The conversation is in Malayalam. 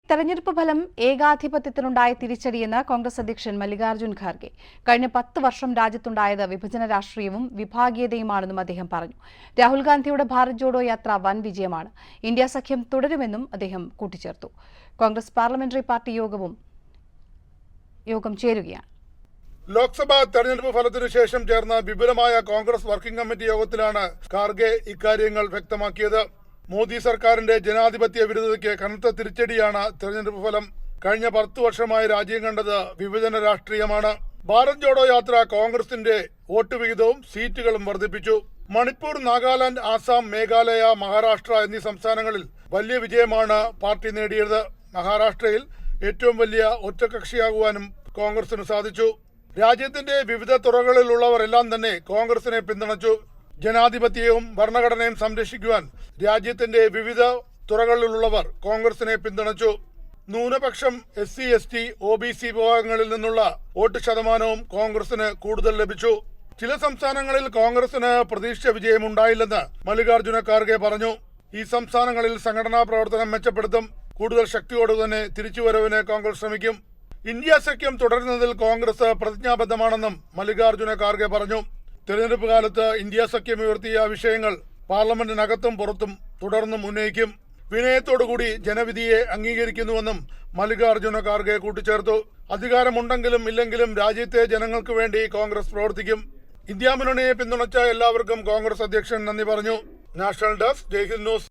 തെരഞ്ഞെടുപ്പ് ഫലം ഏകാധിപത്യത്തിനുണ്ടായ തിരിച്ചടിയെന്ന് കോൺഗ്രസ് അധ്യക്ഷൻ മല്ലികാർജ്ജുൻ ഖാർഗെ. കഴിഞ്ഞ 10 വർഷം രാജ്യത്തുണ്ടായത് വിഭജന രാഷ്ട്രീയവും വിഭാഗീയതയുമാണെന്നും അദ്ദേഹം പറഞ്ഞു. രാഹുൽ ഗാന്ധിയുടെ ഭാരത് ജോഡോ യാത്ര വൻ വിജയമാണ്. ഇന്ത്യ സഖ്യം തുടരുമെന്നും അദ്ദേഹം കൂട്ടിച്ചേർത്തു. കോൺഗ്രസ് പാർലമെന്ററി പാർട്ടി യോഗം ചേരുകയാണ്. ലോക്സഭാ തെരഞ്ഞെടുപ്പ് ഫലത്തിനു ശേഷം ചേർന്ന വിപുലമായ കോൺഗ്രസ് വർക്കിംഗ് കമ്മിറ്റി യോഗത്തിലാണ് ഖാർഗെ ഇക്കാര്യങ്ങൾ വ്യക്തമാക്കിയത്. മോദി സർക്കാരിന്റെ ജനാധിപത്യ വിരുദ്ധതയ്ക്ക് കനത്ത തിരിച്ചടിയാണ് തെരഞ്ഞെടുപ്പ് ഫലം. കഴിഞ്ഞ 10 വർഷമായി രാജ്യം കണ്ടത് വിഭജന രാഷ്ട്രീയമാണ്. ഭാരത് ജോഡോ യാത്ര കോൺഗ്രസിന്റെ വോട്ട് വിഹിതവും സീറ്റുകളും വർദ്ധിപ്പിച്ചു. മണിപ്പൂർ, നാഗാലാൻഡ്, ആസാം, മേഘാലയ, മഹാരാഷ്ട്ര എന്നീ സംസ്ഥാനങ്ങളിൽ വലിയ വിജയമാണ് പാർട്ടി നേടിയത്. മഹാരാഷ്ട്രയിൽ ഏറ്റവും വലിയ ഒറ്റകക്ഷിയാകുവാനും കോൺഗ്രസിന് സാധിച്ചു. രാജ്യത്തിന്റെ വിവിധ തുറകളിലുള്ളവരെല്ലാം തന്നെ കോൺഗ്രസിനെ പിന്തുണച്ചു. ജനാധിപത്യവും ഭരണഘടനയും സംരക്ഷിക്കുവാൻ രാജ്യത്തിന്റെ വിവിധ തുറകളിലുള്ളവർ കോൺഗ്രസിനെ പിന്തുണച്ചു. ന്യൂനപക്ഷം, SC, ST, OBC വിഭാഗങ്ങളിൽ നിന്നുള്ള വോട്ട് ശതമാനവും കോൺഗ്രസിന് കൂടുതൽ ലഭിച്ചു. ചില സംസ്ഥാനങ്ങളിൽ കോൺഗ്രസിന് പ്രതീക്ഷിച്ച വിജയമുണ്ടായില്ലെന്ന് മല്ലികാർജ്ജുന ഖാർഗെ പറഞ്ഞു. ഈ സംസ്ഥാനങ്ങളിൽ സംഘടനാ പ്രവർത്തനം മെച്ചപ്പെടുത്തും. കൂടുതൽ ശക്തിയോടെ തന്നെ തിരിച്ചുവരവിന് കോൺഗ്രസ് ശ്രമിക്കും. ഇന്ത്യ സഖ്യം തുടരുന്നതിൽ കോൺഗ്രസ് പ്രതിജ്ഞാബദ്ധമാണെന്നും മല്ലികാർജ്ജുന ഖാർഗെ പറഞ്ഞു. തെരഞ്ഞെടുപ്പ് കാലത്ത് ഇന്ത്യ സഖ്യം ഉയർത്തിയ വിഷയങ്ങൾ പാർലമെന്റിനകത്തും പുറത്തും തുടർന്നും ഉന്നയിക്കും. വിനയത്തോടുകൂടി ജനവിധിയെ അംഗീകരിക്കുന്നുവെന്നും മല്ലികാർജ്ജുന ഖാർഗെ കൂട്ടിച്ചേർത്തു. അധികാരമുണ്ടെങ്കിലും ഇല്ലെങ്കിലും രാജ്യത്തെ ജനങ്ങൾക്ക് വേണ്ടി കോൺഗ്രസ് പ്രവർത്തിക്കും. ഇന്ത്യ മുന്നണിയെ പിന്തുണച്ച എല്ലാവർക്കും കോൺഗ്രസ് അധ്യക്ഷൻ നന്ദി പറഞ്ഞു. National desk, Jaihind news.